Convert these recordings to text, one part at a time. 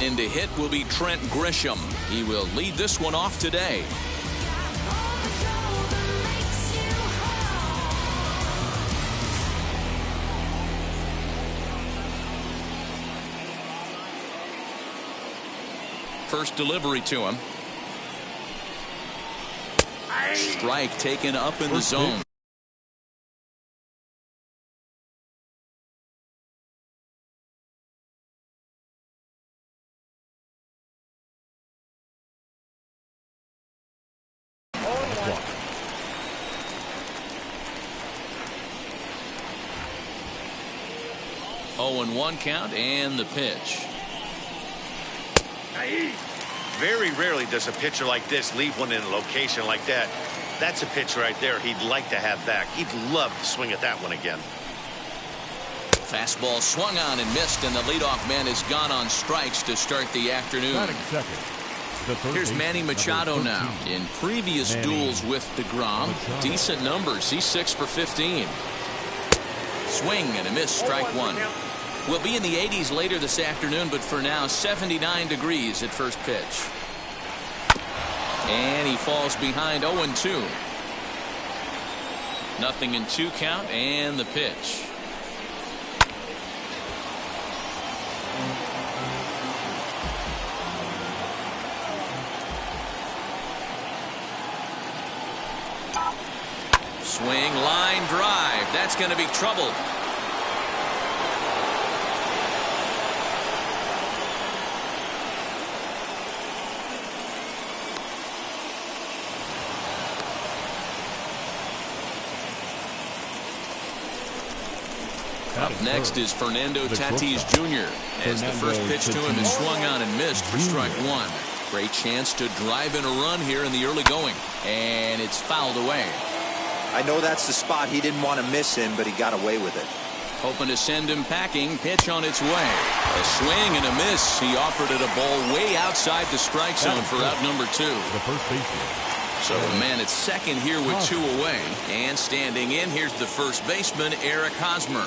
In to hit will be Trent Grisham. He will lead this one off today. First delivery to him. Strike taken up in the zone. Oh, and 1 count and the pitch. Very rarely does a pitcher like this leave one in a location like that. That's a pitch right there he'd like to have back. He'd love to swing at that one again. Fastball swung on and missed, and the leadoff man is gone on strikes to start the afternoon. Here's Manny Machado now. In previous duels with DeGrom, decent numbers. He's 6 for 15. Swing and a miss, strike 1. We'll be in the 80s later this afternoon, but for now, 79 degrees at first pitch. And he falls behind 0-2. Nothing in 2 count and the pitch. Swing, line drive. That's going to be trouble. Up next is Fernando Tatis Jr. as the first pitch to him is swung on and missed for strike 1. Great chance to drive in a run here in the early going, and it's fouled away. I know that's the spot he didn't want to miss in, but he got away with it. Hoping to send him packing. Pitch on its way. A swing and a miss. He offered it a ball way outside the strike zone for out number 2. The first baseman. So a man at second here with 2 away. And standing in, here's the first baseman, Eric Hosmer.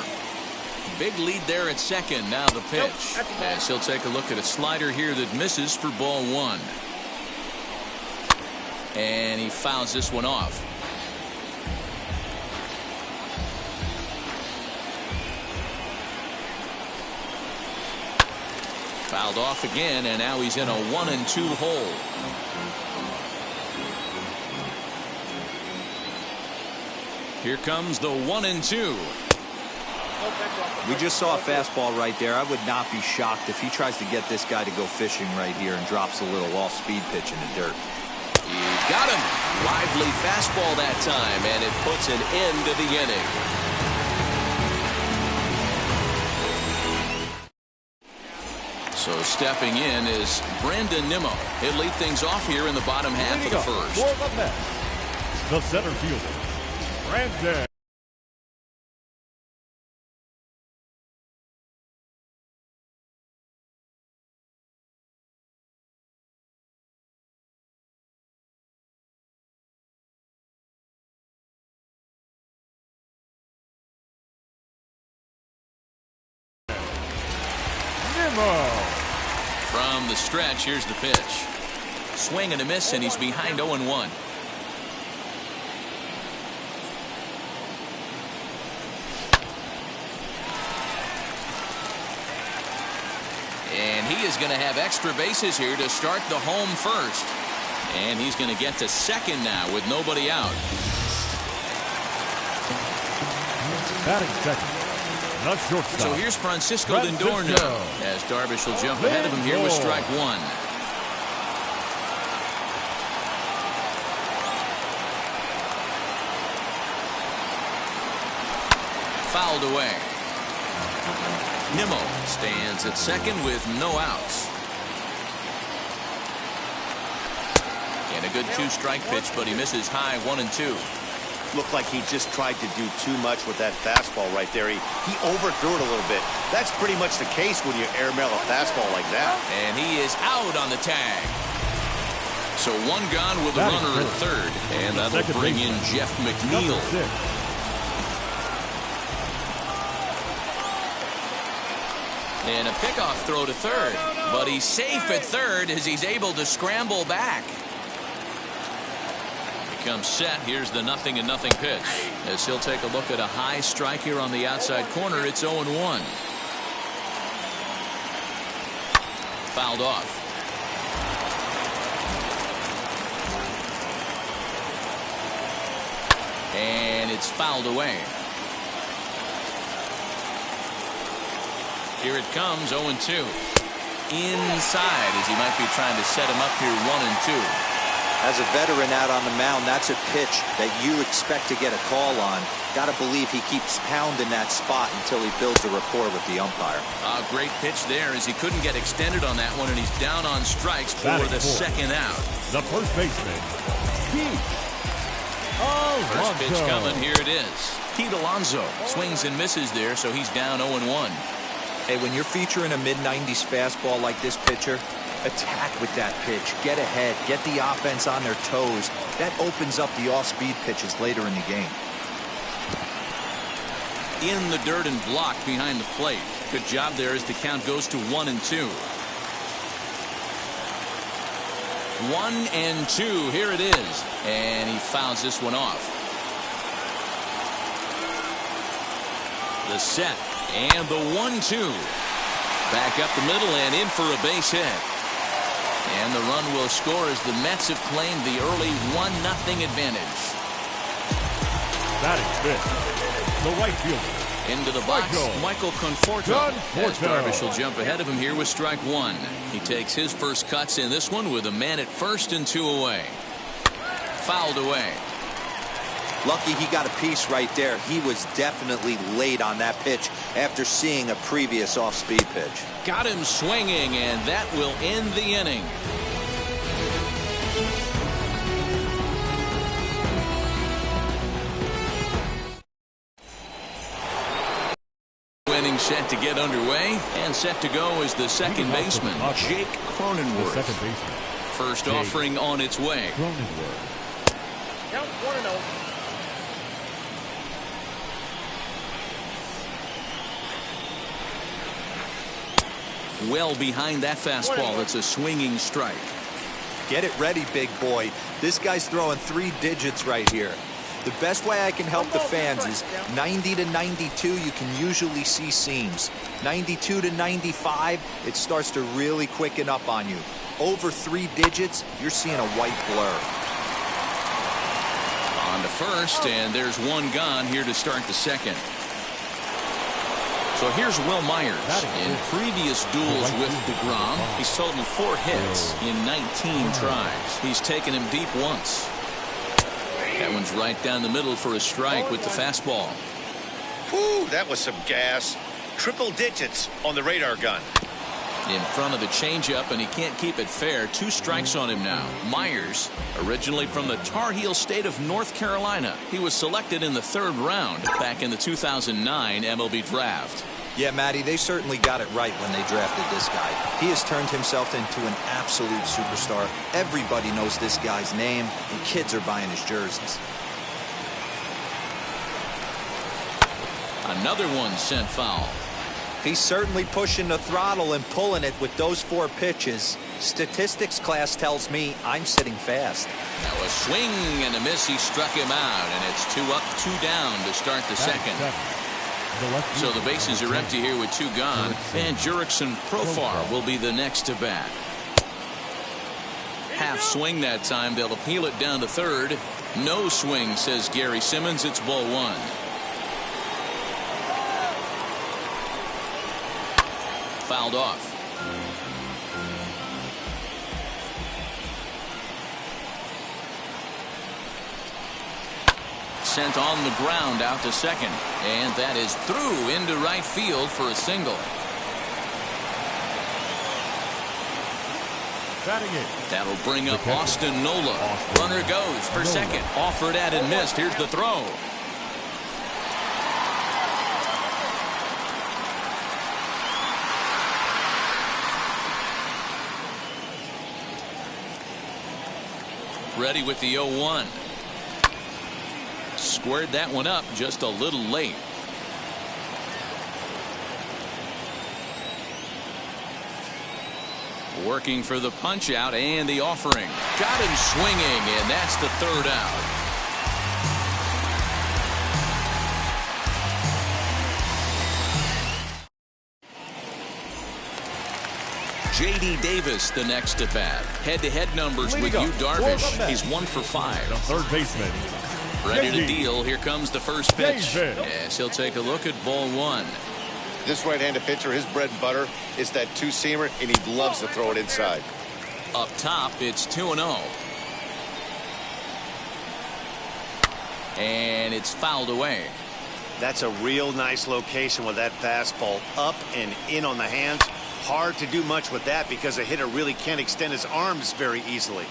Big lead there at second. Now the pitch. As he'll take a look at a slider here that misses for ball 1. And he fouls this one off. Fouled off again, and now he's in a 1-2 hole. Here comes the 1-2. We just saw a fastball right there. I would not be shocked if he tries to get this guy to go fishing right here and drops a little off-speed pitch in the dirt. He's got him. Lively fastball that time, and it puts an end to the inning. So stepping in is Brandon Nimmo. He'll lead things off here in the bottom half of the first. For the Mets, the center fielder, Brandon. From the stretch, here's the pitch. Swing and a miss, and he's behind 0-1. And he is going to have extra bases here to start the home first. And he's going to get to second now with nobody out. Batting second. Shortstop. So here's Francisco Lindor now, as Darvish will jump ahead of him here with strike 1. Fouled away. Nimmo stands at second with no outs. And a good 2-strike pitch, but he misses high 1-2. Looked like he just tried to do too much with that fastball right there. He overthrew it a little bit. That's pretty much the case when you airmail a fastball like that. And he is out on the tag. So 1 gone with a runner at third. And that'll bring in Jeff McNeil. And a pickoff throw to third. But he's safe at third as he's able to scramble back. Comes set. Here's the 0-0 pitch. As he'll take a look at a high strike here on the outside corner. It's 0-1. Fouled off. And it's fouled away. Here it comes, 0-2. Inside as he might be trying to set him up here 1-2. As a veteran out on the mound, that's a pitch that you expect to get a call on. Got to believe he keeps pounding that spot until he builds a rapport with the umpire. A great pitch there as he couldn't get extended on that one, and he's down on strikes for the second out. The first baseman, Pete Alonso. First pitch coming. Here it is. Pete Alonso swings and misses there, so he's down 0-1. Hey, when you're featuring a mid-90s fastball like this pitcher, attack with that pitch. Get ahead. Get the offense on their toes. That opens up the off-speed pitches later in the game. In the dirt and blocked behind the plate. Good job there as the count goes to 1-2. 1-2. Here it is. And he fouls this one off. The set. And the 1-2. Back up the middle and in for a base hit. And the run will score as the Mets have claimed the early 1-0 advantage. Batting fifth, the right fielder. Into the box, Michael Conforto. As Darvish will jump ahead of him here with strike one. He takes his first cuts in this one with a man at first and 2 away. Fouled away. Lucky he got a piece right there. He was definitely late on that pitch after seeing a previous off-speed pitch. Got him swinging, and that will end the inning. Inning set to get underway, and set to go is the second baseman, Jake Cronenworth. The second baseman. First offering on its way. Cronenworth. Count 1-0. Well behind that fastball. It's a swinging strike. Get it ready, big boy. This guy's throwing 3 digits right here. The best way I can help the fans is 90 to 92, you can usually see seams. 92 to 95, it starts to really quicken up on you. Over 3 digits, you're seeing a white blur. On to first, and there's one gone here to start the second. So here's Will Myers. In previous duels with DeGrom, he's totaled 4 hits in 19 tries. He's taken him deep once. That one's right down the middle for a strike with the fastball. Whew, that was some gas. Triple digits on the radar gun. In front of the changeup, and he can't keep it fair. 2 strikes on him now. Myers, originally from the Tar Heel state of North Carolina. He was selected in the 3rd round back in the 2009 MLB draft. Yeah, Matty, they certainly got it right when they drafted this guy. He has turned himself into an absolute superstar. Everybody knows this guy's name, and kids are buying his jerseys. Another one sent foul. He's certainly pushing the throttle and pulling it with those 4 pitches. Statistics class tells me I'm sitting fast. Now a swing and a miss. He struck him out, and it's 2 up, 2 down to start the second. So the bases are empty here with 2 gone, and Jurickson Profar will be the next to bat. Half swing that time. They'll appeal it down to third. No swing, says Gary Simmons. It's ball 1. Fouled off. Sent on the ground out to second, and that is through into right field for a single. That'll bring up Austin Nola. Runner goes for second. Offered at and missed. Here's the throw. Ready with the 0-1. Squared that one up just a little late. Working for the punch out and the offering. Got him swinging, and that's the third out. J.D. Davis the next at bat. Head-to-head numbers with Yu Darvish. He's 1 for 5. The third baseman. Ready to deal. Here comes the first pitch. Yes, he'll take a look at ball 1. This right-handed pitcher, his bread and butter is that two-seamer, and he loves to throw it inside. Up top, it's 2-0. And it's fouled away. That's a real nice location with that fastball up and in on the hands. Hard to do much with that because a hitter really can't extend his arms very easily.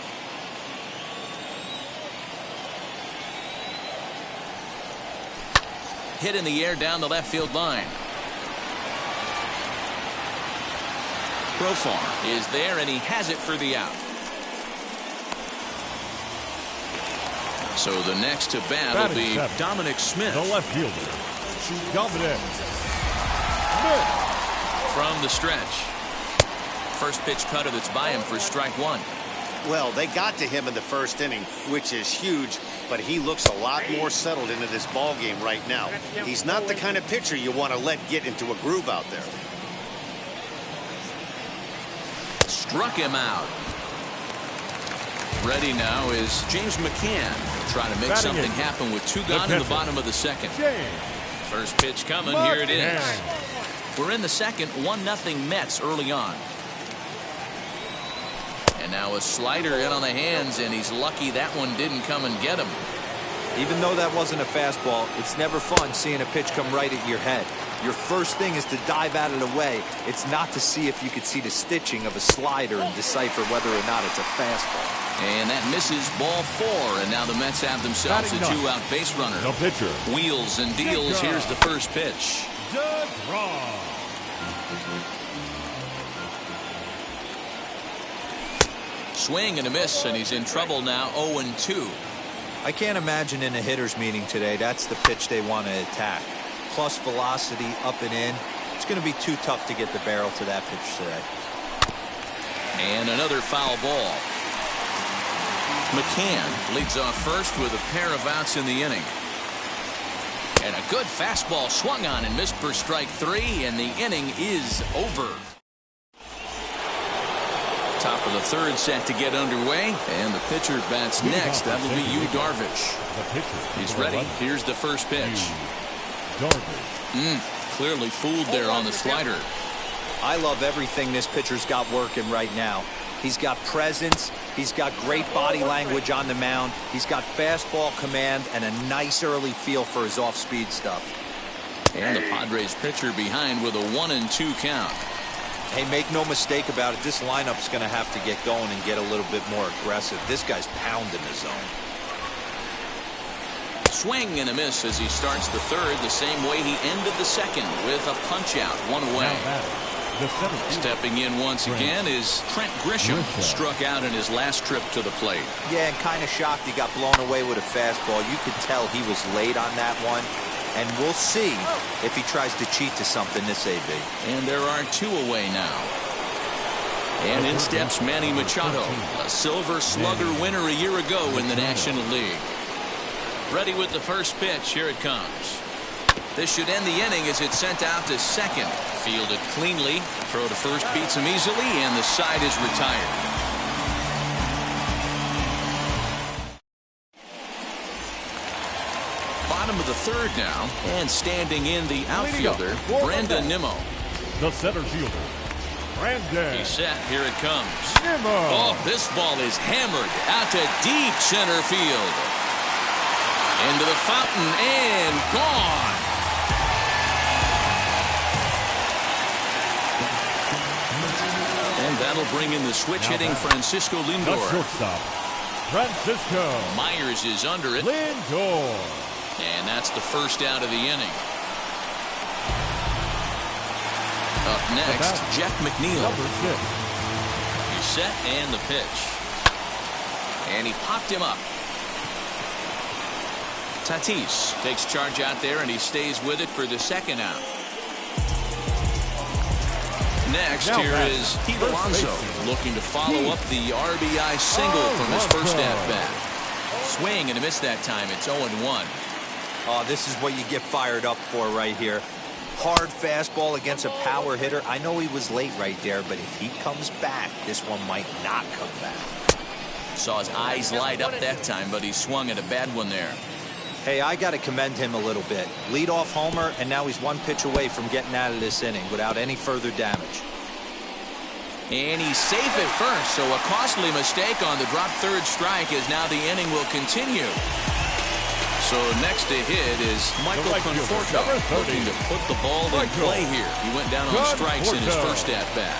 Hit in the air down the left field line. Profar is there, and he has it for the out. So the next to bat will be Dominic Smith. The left fielder, Dominic Smith. From the stretch. First pitch cutter that's by him for strike 1. Well, they got to him in the first inning, which is huge, but he looks a lot more settled into this ball game right now. He's not the kind of pitcher you want to let get into a groove out there. Struck him out. Ready now is James McCann. Trying to make something happen with 2 gone in the bottom of the second. First pitch coming. Here it is. We're in the second. 1-0 Mets early on. And now a slider in on the hands, and he's lucky that one didn't come and get him. Even though that wasn't a fastball, it's never fun seeing a pitch come right at your head. Your first thing is to dive out of the way. It's not to see if you could see the stitching of a slider and decipher whether or not it's a fastball. And that misses ball 4, and now the Mets have themselves a 2-out base runner. The pitcher. Wheels and deals. Here's the first pitch. Swing and a miss, and he's in trouble now. 0-2. I can't imagine in a hitter's meeting today that's the pitch they want to attack. Plus velocity up and in. It's going to be too tough to get the barrel to that pitch today. And another foul ball. McCann leads off first with a pair of outs in the inning. And a good fastball swung on and missed for strike 3, and the inning is over. Top of the third set to get underway, and the pitcher bats next. That'll be Yu Darvish. He's ready. Here's the first pitch. Clearly fooled there on the slider. I love everything this pitcher's got working right now. He's got presence. He's got great body language on the mound. He's got fastball command and a nice early feel for his off-speed stuff. And the Padres pitcher behind with a 1-2 count. Hey, make no mistake about it. This lineup's going to have to get going and get a little bit more aggressive. This guy's pounding the zone. Swing and a miss as he starts the third the same way he ended the second with a punch-out, 1 away. Stepping in once again is Trent Grisham. Struck out in his last trip to the plate. Yeah, and kind of shocked he got blown away with a fastball. You could tell he was late on that one. And we'll see if he tries to cheat to something this AB. And there are 2 away now. And in steps Manny Machado, a Silver Slugger winner a year ago in the National League. Ready with the first pitch. Here it comes. This should end the inning as it's sent out to second. Fielded cleanly. Throw to first beats him easily, and the side is retired. Bottom of the third now, and standing in the outfielder, Brandon Nimmo. The center fielder, Brandon. He's set. Here it comes. Nimmo. Oh, this ball is hammered out to deep center field. Into the fountain and gone. And that'll bring in the switch-hitting Francisco Lindor. The shortstop, Francisco. Myers is under it. Lindor. And that's the first out of the inning. Up next, Jeff McNeil. Number 6. He's set and the pitch. And he popped him up. Tatis takes charge out there, and he stays with it for the second out. next. Here is Pete Alonso looking to follow up the RBI single from his first at-bat. Swing and a miss that time. It's 0-1. Oh, this is what you get fired up for right here. Hard fastball against a power hitter. I know he was late right there, but if he comes back, this one might not come back. Saw his eyes light up that time, but he swung at a bad one there. Hey, I got to commend him a little bit. Leadoff homer, and now he's one pitch away from getting out of this inning without any further damage. And he's safe at first, so a costly mistake on the drop third strike as now the inning will continue. So next to hit is Michael Conforto, looking to put the ball in play here. He went down on strikes in his first at-bat.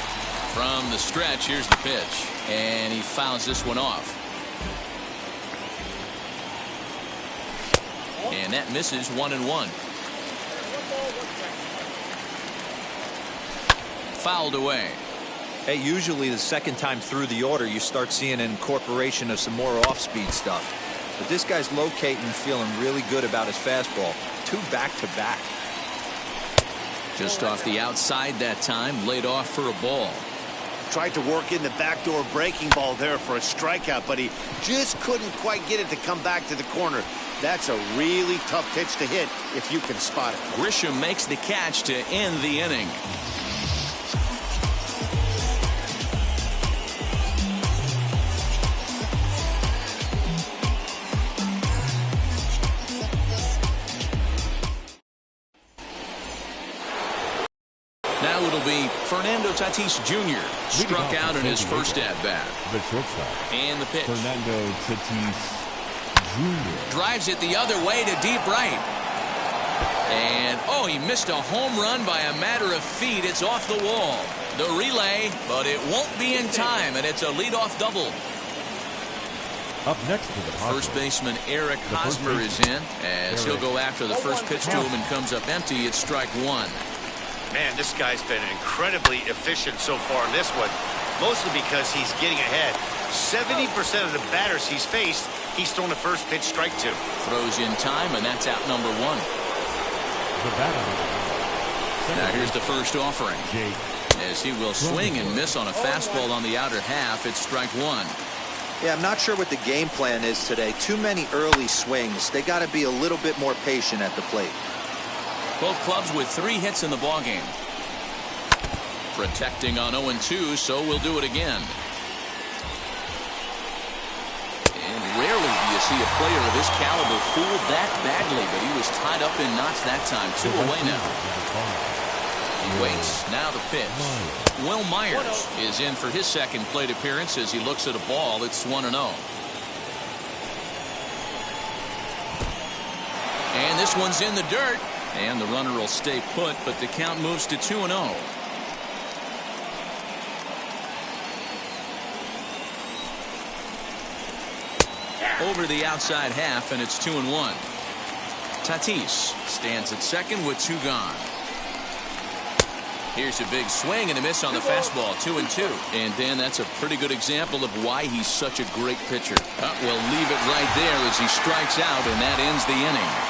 From the stretch, here's the pitch, and he fouls this one off. And that misses 1-1. Fouled away. Hey, usually the second time through the order, you start seeing an incorporation of some more off-speed stuff. But this guy's locating and feeling really good about his fastball. 2 back-to-back. Just off the outside that time, laid off for a ball. Tried to work in the backdoor breaking ball there for a strikeout, but he just couldn't quite get it to come back to the corner. That's a really tough pitch to hit if you can spot it. Grisham makes the catch to end the inning. Now it'll be Fernando Tatis Jr. struck out in his first at-bat. The shortstop. And the pitch. Fernando Tatis Jr. Drives it the other way to deep right. And, oh, he missed a home run by a matter of feet. It's off the wall. The relay, but it won't be in time, and it's a leadoff double. Up next to the First baseman Eric Hosmer is in, as he'll go after the first pitch to him and comes up empty. It's strike one. Man, this guy's been incredibly efficient so far in this one, mostly because he's getting ahead. 70% of the batters he's faced, he's thrown a first pitch strike to. Throws in time, and that's out number one. Now here's the first offering. As he will swing and miss on a fastball on the outer half, it's strike one. Yeah, I'm not sure what the game plan is today. Too many early swings. They got to be a little bit more patient at the plate. Both clubs with 3 hits in the ballgame. Protecting on 0-2, so we'll do it again. And rarely do you see a player of this caliber fooled that badly, but he was tied up in knots that time. 2 away now. He waits. Now the pitch. Will Myers is in for his second plate appearance as he looks at a ball. It's 1-0. And this one's in the dirt. And the runner will stay put, but the count moves to 2-0. Over the outside half, and it's 2-1. Tatis stands at second with 2 gone. Here's a big swing and a miss on the fastball, 2-2. And Dan, that's a pretty good example of why he's such a great pitcher. We'll leave it right there as he strikes out, and that ends the inning.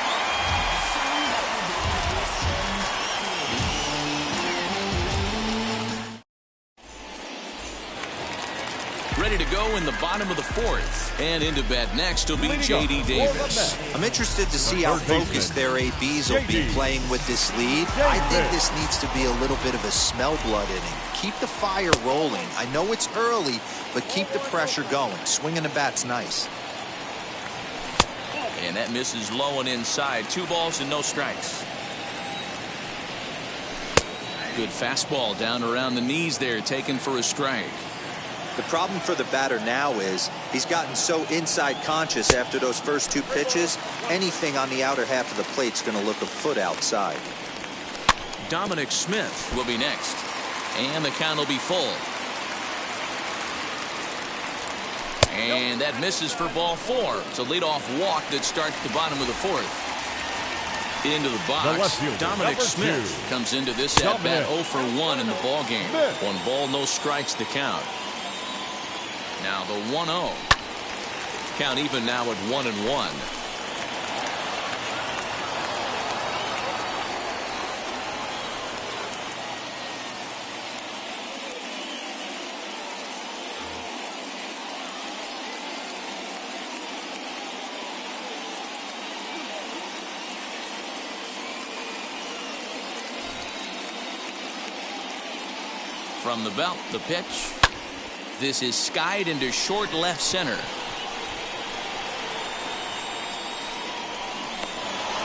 Ready to go in the bottom of the 4th. And into bat next will be J.D. Davis. I'm interested to see how focused their ABs will be playing with this lead. I think this needs to be a little bit of a smell blood inning. Keep the fire rolling. I know it's early, but keep the pressure going. Swinging the bat's nice. And that misses low and inside. 2 balls and no strikes. Good fastball down around the knees there, taken for a strike. The problem for the batter now is he's gotten so inside conscious after those first 2 pitches. Anything on the outer half of the plate's going to look a foot outside. Dominic Smith will be next. And the count will be full. And that misses for ball 4. It's a leadoff walk that starts the bottom of the 4th. Into the box, Dominic Smith comes into this at-bat 0 for 1 in the ball game. 1 ball, no strikes to count. Now the 1-0. Count even now at 1-1. From the belt, the pitch. This is skied into short left center.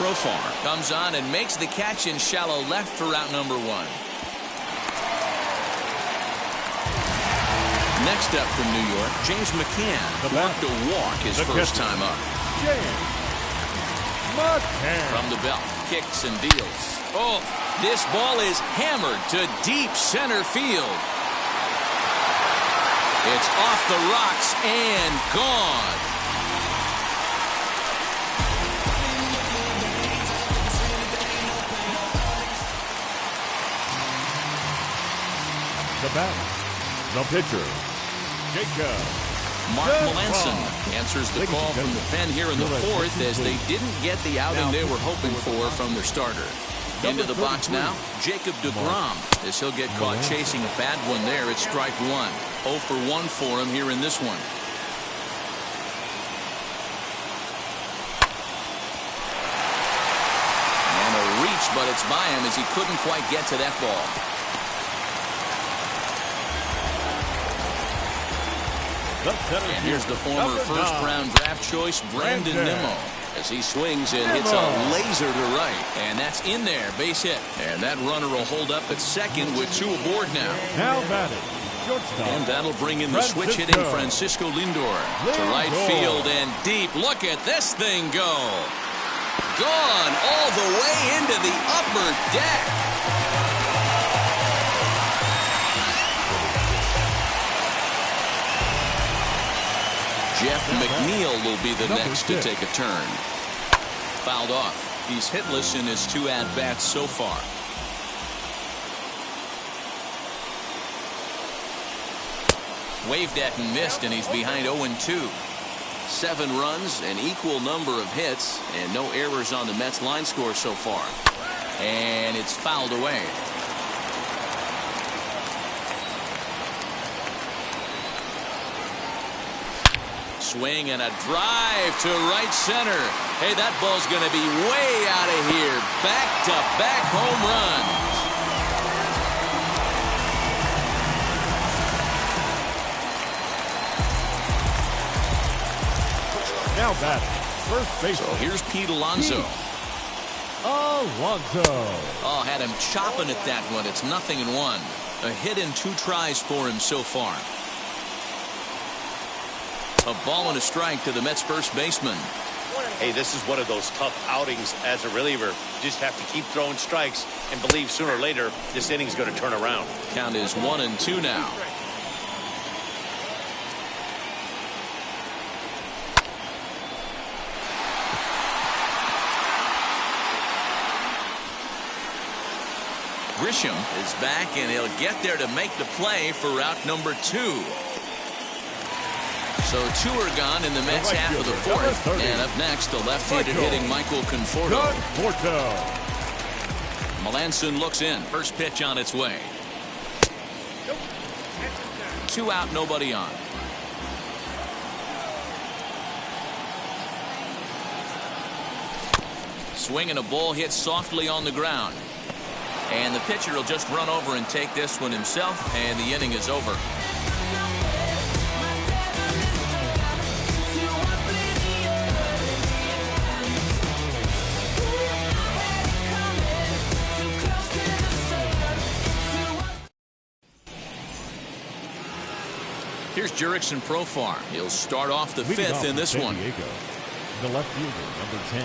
Profar comes on and makes the catch in shallow left for out number 1. Next up from New York, James McCann worked a walk his first time up. James McCann. From the belt, kicks and deals. Oh, this ball is hammered to deep center field. It's off the rocks and gone. The batter, the pitcher, Jacob. Mark Melanson answers the call from the pen here in the 4th as they didn't get the outing they were hoping for from their starter. Into the box now, Jacob deGrom, as he'll get caught chasing a bad one there at strike 1. 0 for 1 for him here in this one. And a reach, but it's by him as he couldn't quite get to that ball. And here's the former first-round draft choice, Brandon Nimmo, as he swings and hits a laser to right. And that's in there, base hit. And that runner will hold up at second with 2 aboard now. Now batting, shortstop. And that'll bring in the switch-hitting Francisco Lindor to right field and deep. Look at this thing go. Gone all the way into the upper deck. Jeff McNeil will be the next to take a turn. Fouled off. He's hitless in his 2 at-bats so far. Waved at and missed, and he's behind 0-2. 7 runs, an equal number of hits, and no errors on the Mets line score so far. And it's fouled away. Swing and a drive to right center. Hey, that ball's going to be way out of here. Back-to-back home runs. Now batting, first base. So here's Pete Alonso. Oh, had him chopping at that one. It's 0-1. A hit in 2 tries for him so far. A ball and a strike to the Mets first baseman. Hey, this is one of those tough outings as a reliever. You just have to keep throwing strikes and believe sooner or later this inning's going to turn around. Count is 1-2 now. Grisham is back, and he'll get there to make the play for route number 2. So 2 are gone in the Mets half of the 4th. And up next, the left-handed hitting Michael Conforto. Melanson looks in. First pitch on its way. 2 out, nobody on. Swing and a ball hit softly on the ground. And the pitcher will just run over and take this one himself, and the inning is over. Here's Jurickson Profar. He'll start off the 5th in this one. The left fielder, number 10.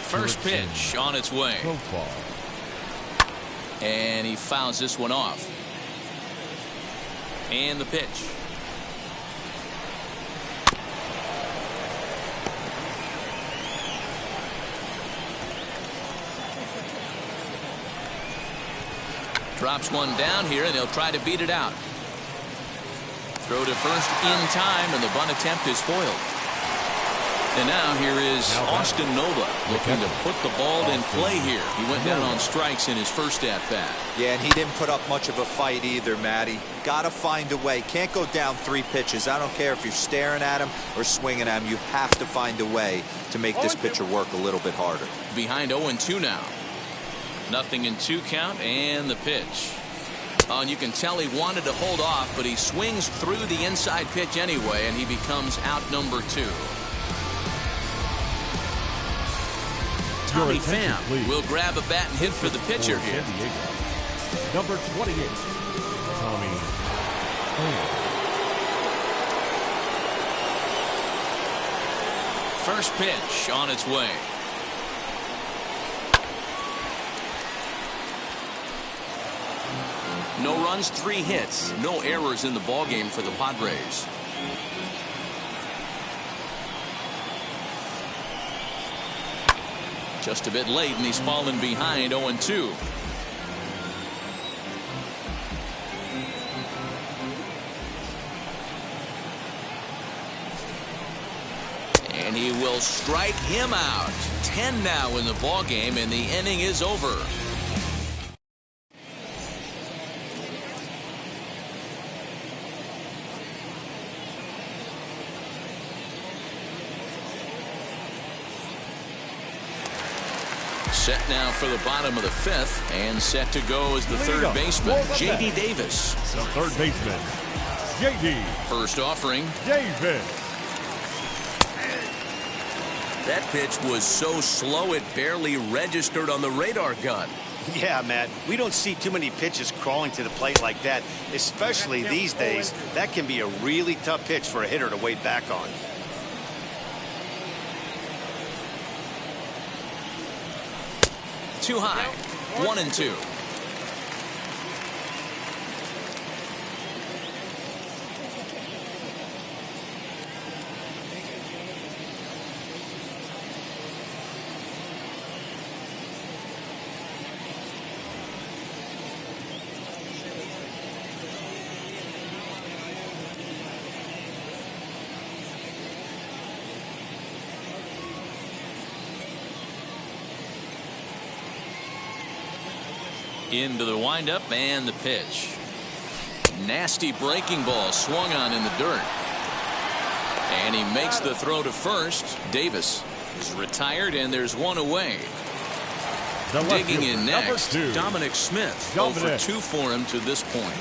First pitch on its way. Profar. And he fouls this one off. And the pitch. Drops one down here, and he'll try to beat it out. Throw to first in time, and the bunt attempt is foiled. And now here is Austin Nova looking to put the ball in play here. He went down on strikes in his first at-bat. Yeah, and he didn't put up much of a fight either, Matty. Got to find a way. Can't go down 3 pitches. I don't care if you're staring at him or swinging at him. You have to find a way to make this pitcher work a little bit harder. Behind 0-2 now. 0-2 count, and the pitch. Oh, and you can tell he wanted to hold off, but he swings through the inside pitch anyway, and he becomes out number 2. Tommy Pham will grab a bat and hit for the pitcher here. Number 28, Tommy Pham. First pitch on its way. No runs, 3 hits, no errors in the ballgame for the Padres. Just a bit late, and he's fallen behind 0-2. And he will strike him out. 10 now in the ballgame, and the inning is over. Set now for the bottom of the 5th, and set to go is the third baseman, J.D. Davis. The third baseman, J.D. First offering, Davis. That pitch was so slow it barely registered on the radar gun. Yeah, Matt, we don't see too many pitches crawling to the plate like that, especially these days. That can be a really tough pitch for a hitter to wait back on. Too high. 1-2. Into the windup and the pitch. Nasty breaking ball swung on in the dirt. And he makes the throw to first. Davis is retired, and there's one away. Digging in next, Dominic Smith. 0 for 2 for him to this point.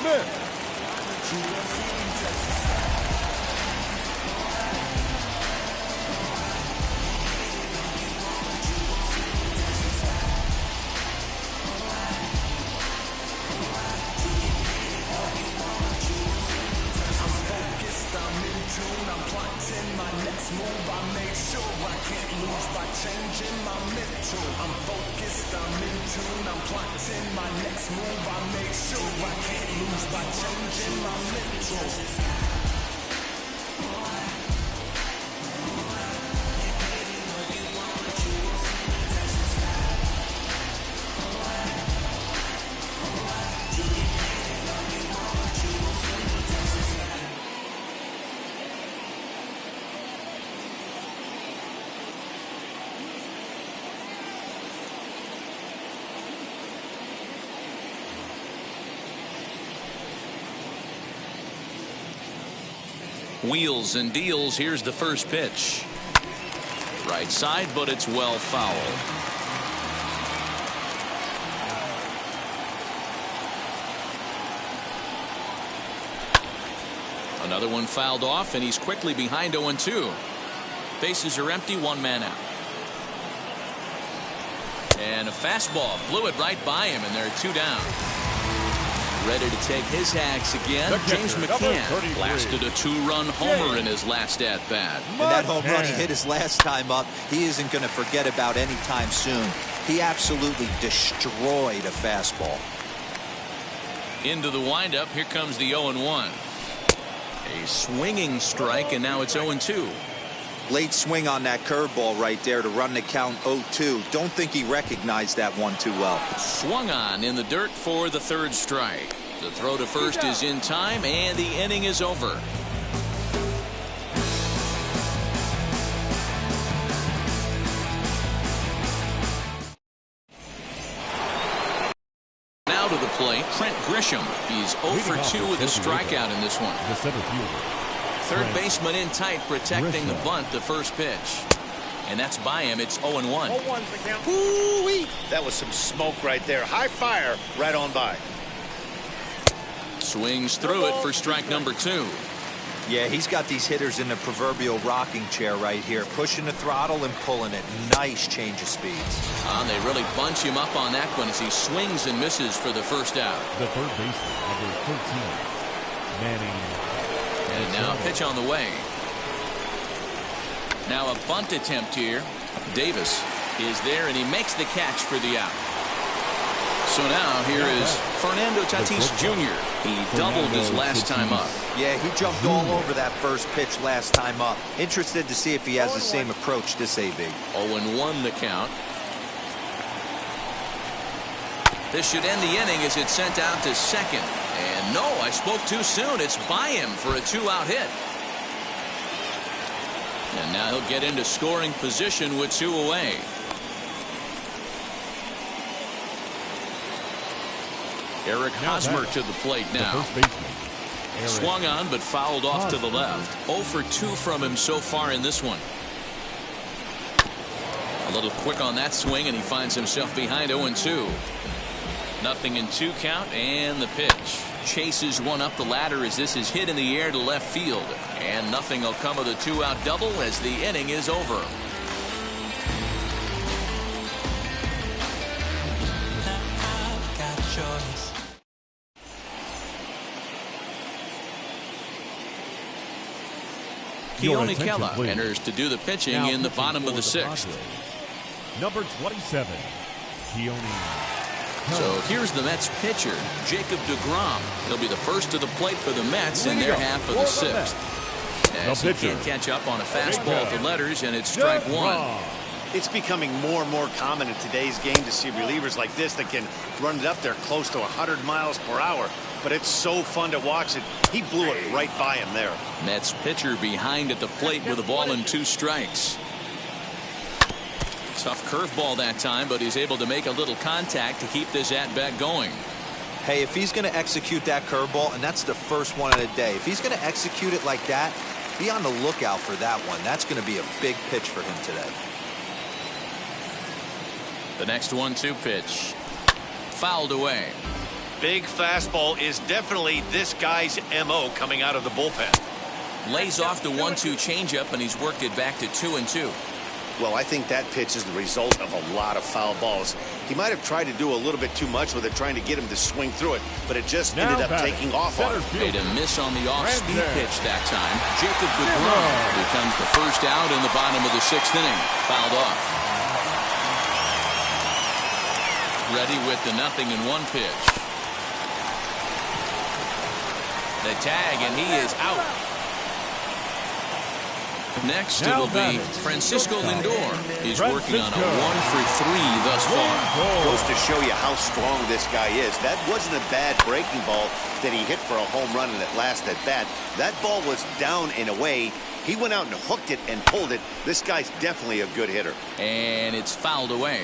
Wheels and deals. Here's the first pitch. Right side, but it's well foul. Another one fouled off, and he's quickly behind 0-2. Bases are empty, 1 man out. And a fastball blew it right by him, and there are 2 down. Ready to take his hacks again. James McCann blasted a 2-run homer in his last at-bat. And that home run he hit his last time up, he isn't going to forget about anytime soon. He absolutely destroyed a fastball. Into the windup. Here comes the 0-1. A swinging strike, and now it's 0-2. Late swing on that curveball right there to run the count 0-2. Don't think he recognized that one too well. Swung on in the dirt for the third strike. The throw to first is in time, and the inning is over. Now to the plate, Trent Grisham. He's 0 for 2 with a strikeout in this one. The center fielder. Third baseman in tight, protecting the bunt, the first pitch. And that's by him. It's 0-1. Ooh-wee. That was some smoke right there. High fire right on by. Swings through it for strike number 2. Yeah, he's got these hitters in the proverbial rocking chair right here, pushing the throttle and pulling it. Nice change of speeds. They really bunch him up on that one as he swings and misses for the first out. The third baseman, number 13, Manning. And now a pitch on the way. Now a bunt attempt here. Davis is there, and he makes the catch for the out. So now here is Fernando Tatis Jr. He doubled his last time up. Yeah, he jumped all over that first pitch last time up. Interested to see if he has the same approach this AB. 0-1 the count. This should end the inning as it's sent out to second. And no, I spoke too soon. It's by him for a 2-out hit. And now he'll get into scoring position with 2 away. Eric Hosmer to the plate now. Swung on but fouled off to the left. 0 for 2 from him so far in this one. A little quick on that swing, and he finds himself behind 0-2. 0-2 count, and the pitch. Chases one up the ladder as this is hit in the air to left field. And nothing will come of the 2-out double as the inning is over. Keone Kela enters to do the pitching in the bottom of the 6th. Number 27, Keone. So here's the Mets pitcher, Jacob deGrom. He'll be the first to the plate for the Mets in their half of the 6th. As he can't catch up on a fastball at the letters, and it's strike 1. It's becoming more and more common in today's game to see relievers like this that can run it up there close to 100 miles per hour. But it's so fun to watch it. He blew it right by him there. Mets pitcher behind at the plate with a ball and 2 strikes. Tough curveball that time, but he's able to make a little contact to keep this at-bat going. Hey, if he's going to execute that curveball, and that's the first one of the day, if he's going to execute it like that, be on the lookout for that one. That's going to be a big pitch for him today. The next 1-2 pitch. Fouled away. Big fastball is definitely this guy's MO coming out of the bullpen. Lays off the 1-2 changeup, and he's worked it back to 2-2. Well, I think that pitch is the result of a lot of foul balls. He might have tried to do a little bit too much with it, trying to get him to swing through it, but it just ended up taking off on him. Made a miss on the off-speed pitch that time. Jacob deGrom becomes the first out in the bottom of the 6th inning. Fouled off. Ready with the 0-1 pitch. The tag, and he is out. Next, it'll be Francisco Lindor. He's working on a 1 for 3 thus far. Goes to show you how strong this guy is. That wasn't a bad breaking ball that he hit for a home run in that last at bat. That ball was down and away. He went out and hooked it and pulled it. This guy's definitely a good hitter. And it's fouled away.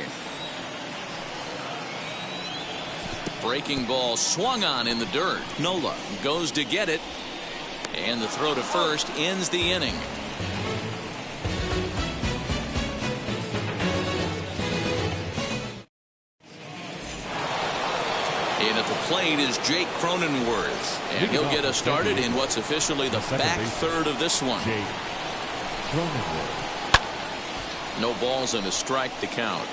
Breaking ball swung on in the dirt. Nola goes to get it. And the throw to first ends the inning. And at the plate is Jake Cronenworth. And he'll get us started in what's officially the back third of this one. No balls and a strike to count.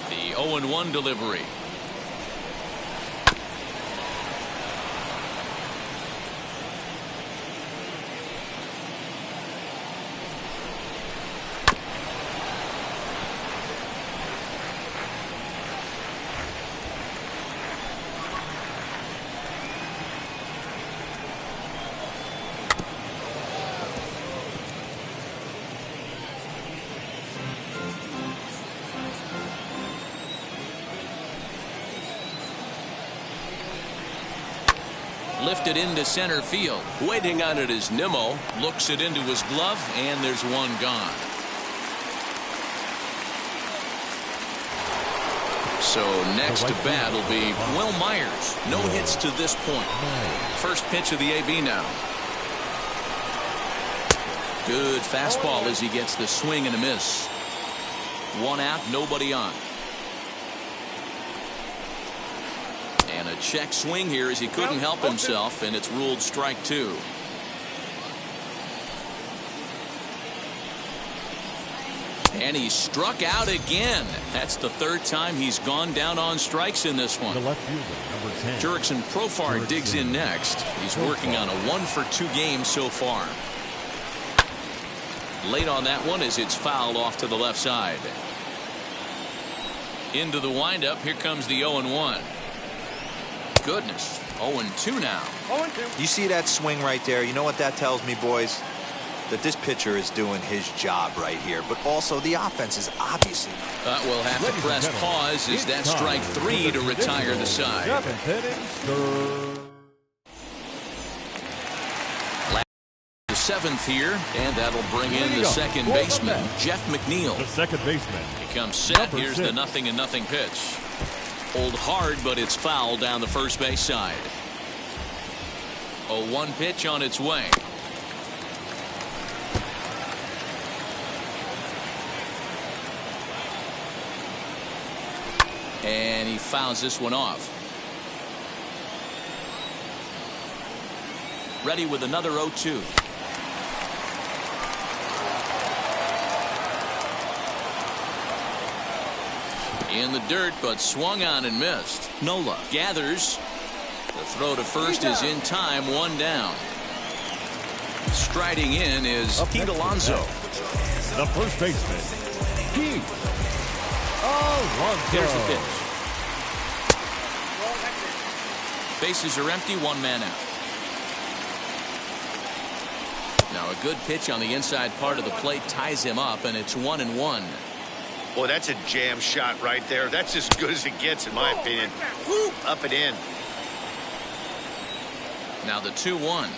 The 0-1 delivery. Lifted into center field. Waiting on it is Nimmo. Looks it into his glove, and there's one gone. So next to bat will be Will Myers. No hits to this point. First pitch of the AB now. Good fastball as he gets the swing and a miss. 1 out, nobody on. And a A check swing here as he couldn't help himself, and it's ruled strike two. And he struck out again. That's the third time he's gone down on strikes in this one. The left fielder, number 10. Jurickson Profar digs in next. He's working on a 1-for-2 game so far. Late on that one as it's fouled off to the left side. Into the windup. Here comes the 0-1. Goodness. 0-2 now. 0-2. You see that swing right there? You know what that tells me, boys? That this pitcher is doing his job right here, but also the offense is obviously. We'll have to press pause as that strike three to retire the side. The seventh here, and that'll bring in the second baseman, Jeff McNeil. The second baseman. He comes set. Here's the 0-0 pitch. Pulled hard, but it's fouled down the first base side. 0-1 pitch on its way. And he fouls this one off. Ready with another 0-2. In the dirt, but swung on and missed. Nola gathers. The throw to first is in time, one down. Striding in is Pete Alonso. The first baseman, Pete Alonso. Here's the pitch. Bases are empty, one man out. Now a good pitch on the inside part of the plate ties him up, and it's 1-1. Boy, that's a jam shot right there. That's as good as it gets, in my opinion. Whoop, up and in. Now the 2-1.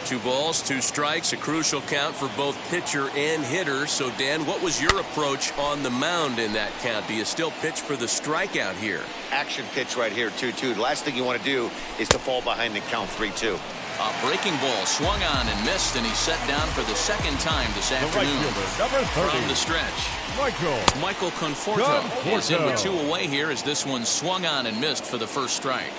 2 balls, 2 strikes, a crucial count for both pitcher and hitter. So, Dan, what was your approach on the mound in that count? Do you still pitch for the strikeout here? Action pitch right here, 2-2. The last thing you want to do is to fall behind the count 3-2. A breaking ball swung on and missed, and he's set down for the second time this afternoon. Number 30. From the stretch. Michael Conforto is in with 2 away here as this one swung on and missed for the first strike.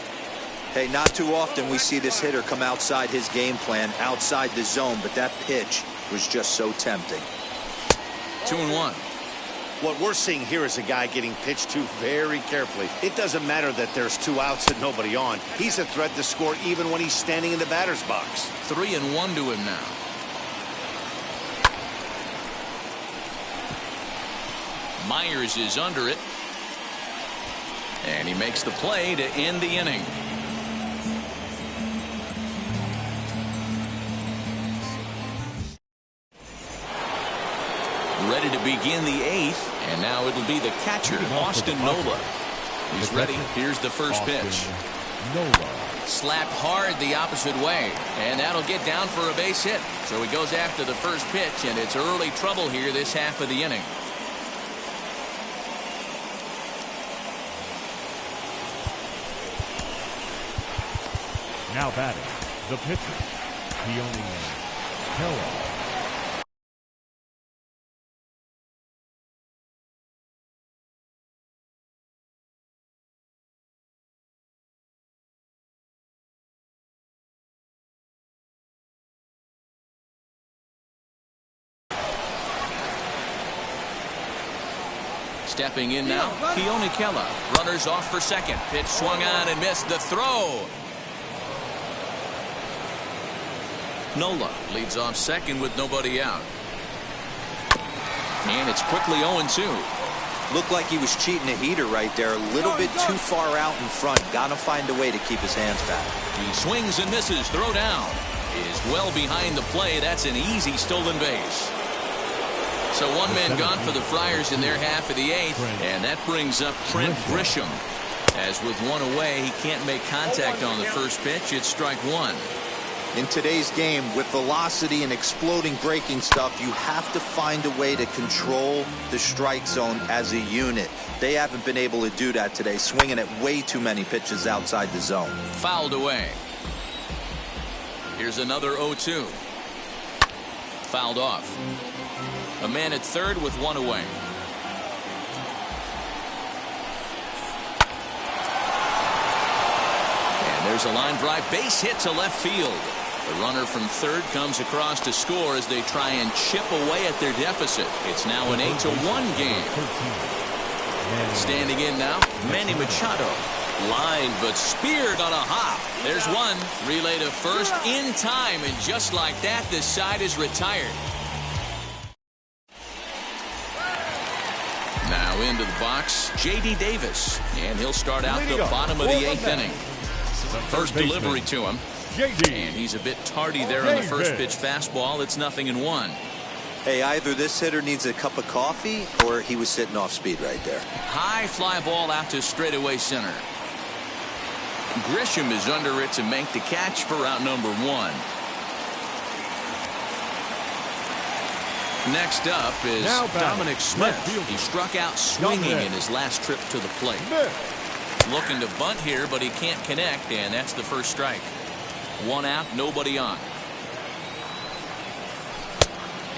Hey, not too often we see this hitter come outside his game plan, outside the zone, but that pitch was just so tempting. 2-1. What we're seeing here is a guy getting pitched to very carefully. It doesn't matter that there's 2 outs and nobody on. He's a threat to score even when he's standing in the batter's box. 3-1 to him now. Myers is under it. And he makes the play to end the inning. Ready to begin the 8th, and now it'll be the catcher, Austin Nola. He's ready. Here's the first pitch. Slapped hard the opposite way, and that'll get down for a base hit. So he goes after the first pitch, and it's early trouble here this half of the inning. Now batting, the pitcher, Keone. Stepping in now, Keone Kela. Runners off for second. Pitch swung on and missed. The throw. Nola leads off second with nobody out. And it's quickly 0-2. Looked like he was cheating a heater right there. A little bit too far out in front. Got to find a way to keep his hands back. He swings and misses. Throw down. Is well behind the play. That's an easy stolen base. So one man gone for the Friars in their half of the 8th. And that brings up Trent Grisham. As with one away, he can't make contact on the first pitch. It's strike one. In today's game, with velocity and exploding breaking stuff, you have to find a way to control the strike zone as a unit. They haven't been able to do that today, swinging at way too many pitches outside the zone. Fouled away. Here's another 0-2. Fouled off. A man at third with one away. Here's a line drive base hit to left field. The runner from third comes across to score as they try and chip away at their deficit. It's now an 8-1 game. Standing in now, Manny Machado. Line but speared on a hop. There's one. Relay to first in time, and just like that, this side is retired. Now into the box, J.D. Davis, and he'll start out the bottom of the 8th inning. First delivery to him, and he's a bit tardy there on the first pitch fastball. It's 0-1. Hey, either this hitter needs a cup of coffee or he was sitting off speed right there. High fly ball out to straightaway center. Grisham is under it to make the catch for out number 1. Next up is Dominic Smith. He struck out swinging in his last trip to the plate. Looking to bunt here, but he can't connect, and that's the first strike. 1 out, nobody on.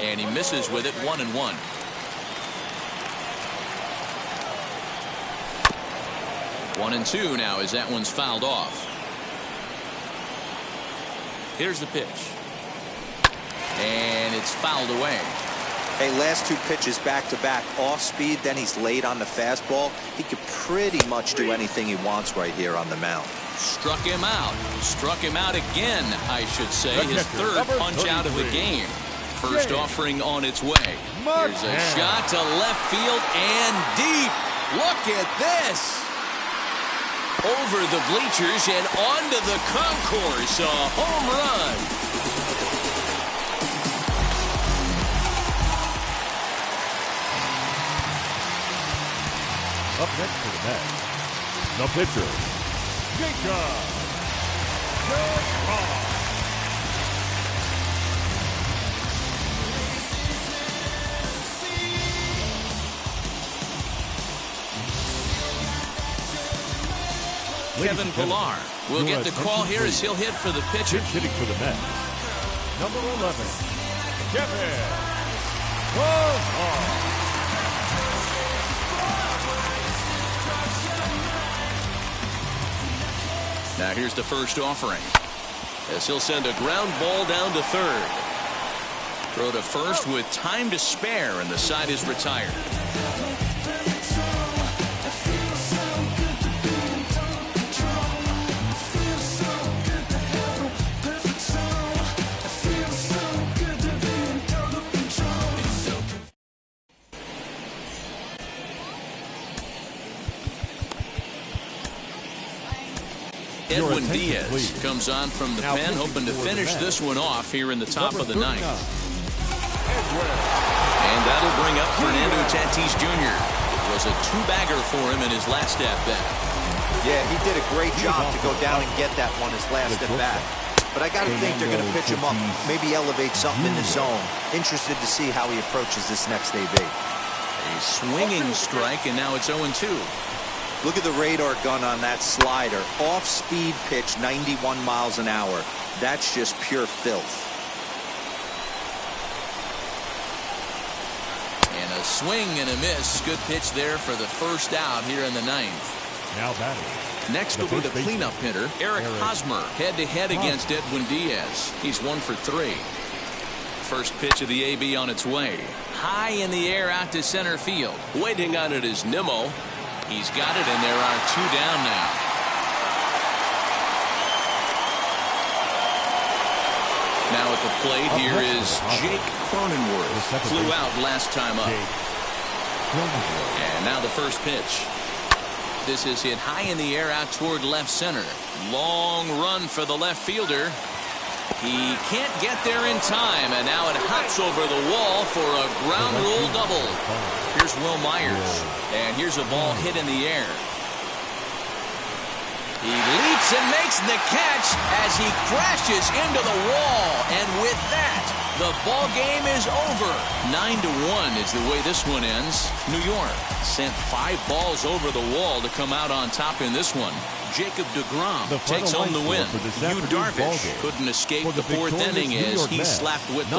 And he misses with it, 1-1. One and two now as that one's fouled off. Here's the pitch. And it's fouled away. Hey, last 2 pitches back-to-back off speed, then he's late on the fastball. He could pretty much do anything he wants right here on the mound. Struck him out. Struck him out again, I should say. His third punch out of the game. First offering on its way. Here's a shot to left field and deep. Look at this. Over the bleachers and onto the concourse. A home run. Up next to the bat, the pitcher, Jacob. Kevin Pillar will get the call here as he'll hit for the pitcher. Hitting for the Mets, number 11, Kevin Pillar. Now here's the first offering as he'll send a ground ball down to third. Throw to first with time to spare, and the side is retired. Edwin Diaz comes on from the pen, hoping to finish this one off here in the top of the 9th. And that'll bring up Fernando Tatis Jr. It was a 2-bagger for him in his last at-bat. Yeah, he did a great job to go down and get that one his last at-bat. But I got to think they're going to pitch him up, maybe elevate something in the zone. Interested to see how he approaches this next AB. A swinging strike, and now it's 0-2. Look at the radar gun on that slider. Off-speed pitch, 91 miles an hour. That's just pure filth. And a swing and a miss. Good pitch there for the first out here in the 9th. Now batting. Next will be the cleanup hitter, Eric Hosmer, head-to-head against Edwin Diaz. He's 1 for 3. First pitch of the AB on its way. High in the air out to center field. Waiting on it is Nimmo. He's got it, and there are 2 down now. Now at the plate here is Jake Cronenworth. Flew out last time up. And now the first pitch. This is hit high in the air out toward left center. Long run for the left fielder. He can't get there in time, and now it hops over the wall for a ground rule double. Here's Will Myers, and here's a ball hit in the air. He leaps and makes the catch as he crashes into the wall, and with that, the ball game is over. 9-1 is the way this one ends. New York sent 5 balls over the wall to come out on top in this one. Jacob deGrom takes home the win. Yu Darvish couldn't escape the 4th inning as he slapped with the